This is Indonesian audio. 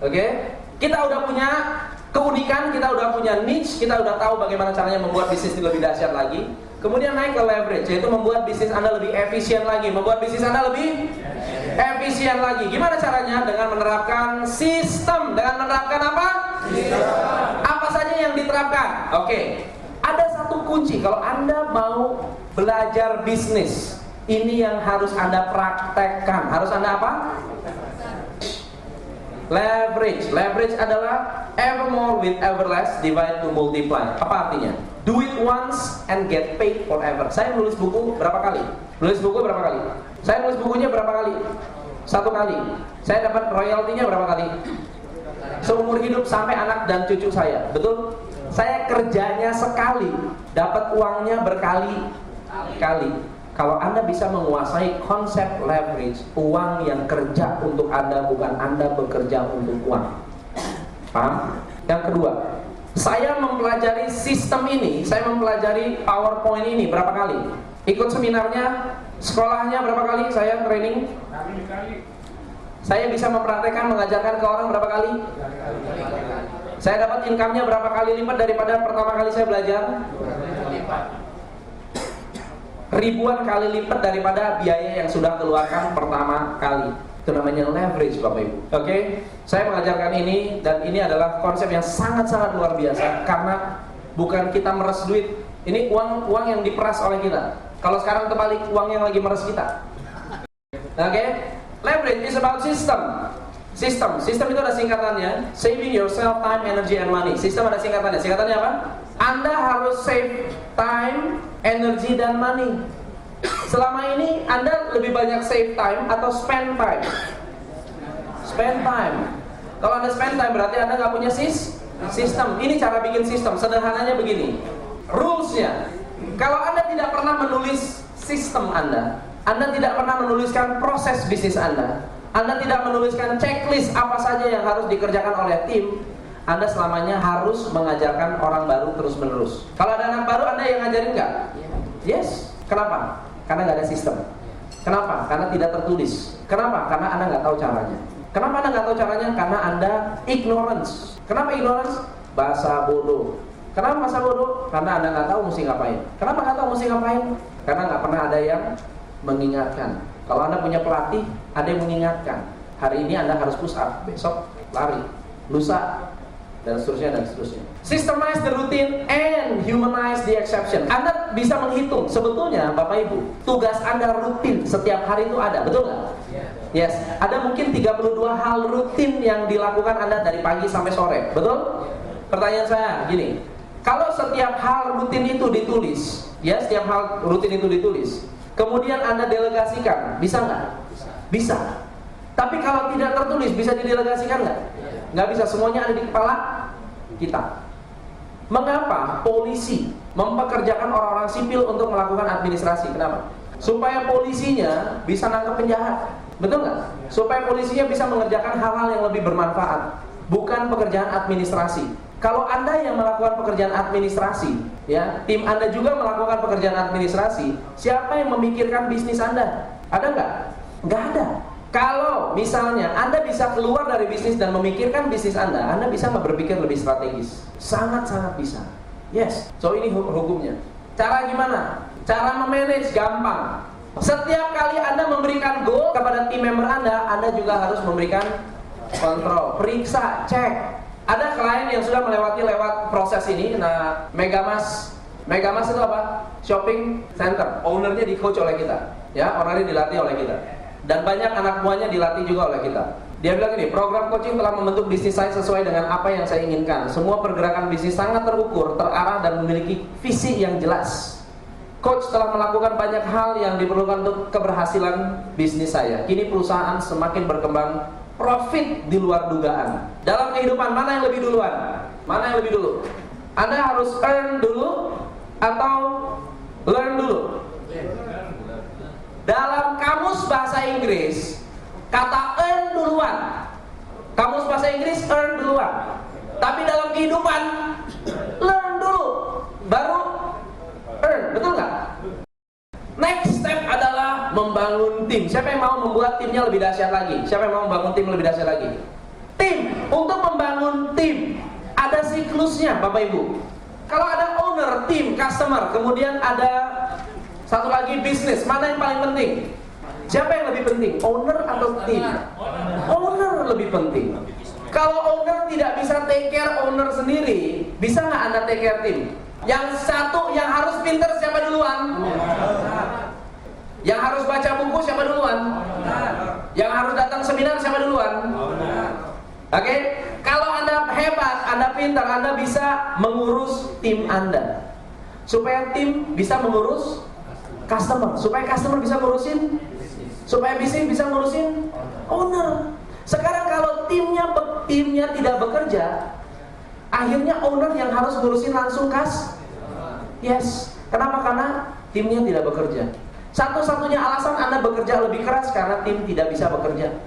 Oke? Kita udah punya keunikan, kita udah punya niche, kita udah tahu bagaimana caranya membuat bisnis ini lebih dahsyat lagi. Kemudian naik ke leverage, yaitu membuat bisnis Anda lebih efisien lagi, membuat bisnis Anda lebih efisien lagi. Gimana caranya? Dengan menerapkan sistem. Dengan menerapkan apa? Sistem. Apa saja yang diterapkan? Oke. Ada satu kunci kalau Anda mau belajar bisnis. Ini yang harus Anda praktekkan. Harus Anda apa? Leverage. Leverage adalah evermore with everless divide to multiply. Apa artinya? Do it once and get paid forever. Saya nulis buku berapa kali? Nulis buku berapa kali? Saya nulis bukunya berapa kali? 1 kali. Saya dapat royaltinya berapa kali? Seumur hidup sampai anak dan cucu saya. Betul? Saya kerjanya sekali, dapat uangnya berkali-kali. Kalau Anda bisa menguasai konsep leverage, uang yang kerja untuk Anda, bukan Anda bekerja untuk uang. Paham? Yang kedua, saya mempelajari sistem ini, saya mempelajari PowerPoint ini berapa kali? Ikut seminarnya, sekolahnya berapa kali saya training? Saya bisa mempraktekkan, mengajarkan ke orang berapa kali? Saya dapat income-nya berapa kali lipat daripada pertama kali saya belajar? Ribuan kali lipat daripada biaya yang sudah keluarkan pertama kali. Itu namanya leverage, Bapak Ibu. Oke, saya mengajarkan ini, dan ini adalah konsep yang sangat-sangat luar biasa. Karena bukan kita meres duit. Ini uang yang diperas oleh kita. Kalau sekarang terbalik, uang yang lagi meres kita. Oke, leverage is about system. Sistem itu ada singkatannya, saving yourself time, energy, and money. Sistem ada singkatannya. Singkatannya apa? Anda harus save time, energy, dan money. Selama ini Anda lebih banyak save time atau spend time? Spend time. Kalau Anda spend time berarti Anda nggak punya sistem. Ini cara bikin sistem. Sederhananya begini. Rules-nya. Kalau Anda tidak pernah menulis sistem Anda tidak pernah menuliskan proses bisnis Anda tidak menuliskan checklist apa saja yang harus dikerjakan oleh tim, Anda selamanya harus mengajarkan orang baru terus-menerus. Kalau ada anak baru, Anda yang ngajarin nggak? Yes. Kenapa? Karena nggak ada sistem. Kenapa? Karena tidak tertulis. Kenapa? Karena Anda nggak tahu caranya. Kenapa Anda nggak tahu caranya? Karena Anda ignorance. Kenapa ignorance? Bahasa bodoh. Kenapa bahasa bodoh? Karena Anda nggak tahu mesti ngapain. Kenapa nggak tahu mesti ngapain? Karena nggak pernah ada yang mengingatkan. Kalau Anda punya pelatih, ada yang mengingatkan. Hari ini Anda harus push up, besok lari, lusa, dan seterusnya. Systemize the routine and humanize the exception. Anda bisa menghitung. Sebetulnya, Bapak Ibu, tugas Anda rutin setiap hari itu ada, betul nggak? Yes. Ada mungkin 32 hal rutin yang dilakukan Anda dari pagi sampai sore, betul? Pertanyaan saya gini, kalau setiap hal rutin itu ditulis, ya, setiap hal rutin itu ditulis, kemudian Anda delegasikan, bisa nggak? Bisa. Tapi kalau tidak tertulis, bisa didelegasikan nggak? Nggak bisa, semuanya ada di kepala kita. Mengapa polisi mempekerjakan orang-orang sipil untuk melakukan administrasi? Kenapa? Supaya polisinya bisa nangkep penjahat. Betul nggak? Supaya polisinya bisa mengerjakan hal-hal yang lebih bermanfaat, bukan pekerjaan administrasi. Kalau Anda yang melakukan pekerjaan administrasi, ya, tim Anda juga melakukan pekerjaan administrasi, siapa yang memikirkan bisnis Anda? Ada nggak? Nggak ada. Kalau misalnya Anda bisa keluar dari bisnis dan memikirkan bisnis Anda bisa nggak berpikir lebih strategis? Sangat-sangat bisa. Yes. So ini hukumnya. Cara gimana? Cara memanage gampang. Setiap kali Anda memberikan goal kepada tim member Anda juga harus memberikan kontrol, periksa, cek. Ada klien yang sudah melewati proses ini. Nah, Megamas itu apa? Shopping center. Ownernya di coach oleh kita, ya, ownernya dilatih oleh kita, dan banyak anak buahnya dilatih juga oleh kita. Dia bilang ini, program coaching telah membentuk bisnis saya sesuai dengan apa yang saya inginkan. Semua pergerakan bisnis sangat terukur, terarah, dan memiliki visi yang jelas. Coach telah melakukan banyak hal yang diperlukan untuk keberhasilan bisnis saya. Kini perusahaan semakin berkembang, profit di luar dugaan. Dalam kehidupan, mana yang lebih duluan? Mana yang lebih dulu? Anda harus earn dulu atau learn dulu? Dalam kamus bahasa Inggris, kata earn duluan. Kamus bahasa Inggris earn duluan. Tapi dalam kehidupan, learn dulu, baru earn. Betul nggak? Next step adalah membangun tim. Siapa yang mau membuat timnya lebih dahsyat lagi? Siapa yang mau membangun tim lebih dahsyat lagi? Tim, untuk membangun tim ada siklusnya Bapak Ibu. Kalau ada owner, tim, customer, kemudian ada satu lagi bisnis, mana yang paling penting? Siapa yang lebih penting? Owner atau tim? Owner lebih penting. Kalau owner tidak bisa take care owner sendiri, bisa nggak Anda take care tim? Yang satu yang harus pinter siapa duluan? Yang harus baca buku siapa duluan? Yang harus datang seminar siapa duluan? Oke? Kalau Anda hebat, Anda pintar, Anda bisa mengurus tim Anda. Supaya tim bisa mengurus customer, supaya customer bisa ngurusin, supaya bisnis bisa ngurusin owner. Sekarang kalau timnya tidak bekerja, akhirnya owner yang harus ngurusin langsung yes. Kenapa? Karena timnya tidak bekerja. Satu-satunya alasan Anda bekerja lebih keras karena tim tidak bisa bekerja.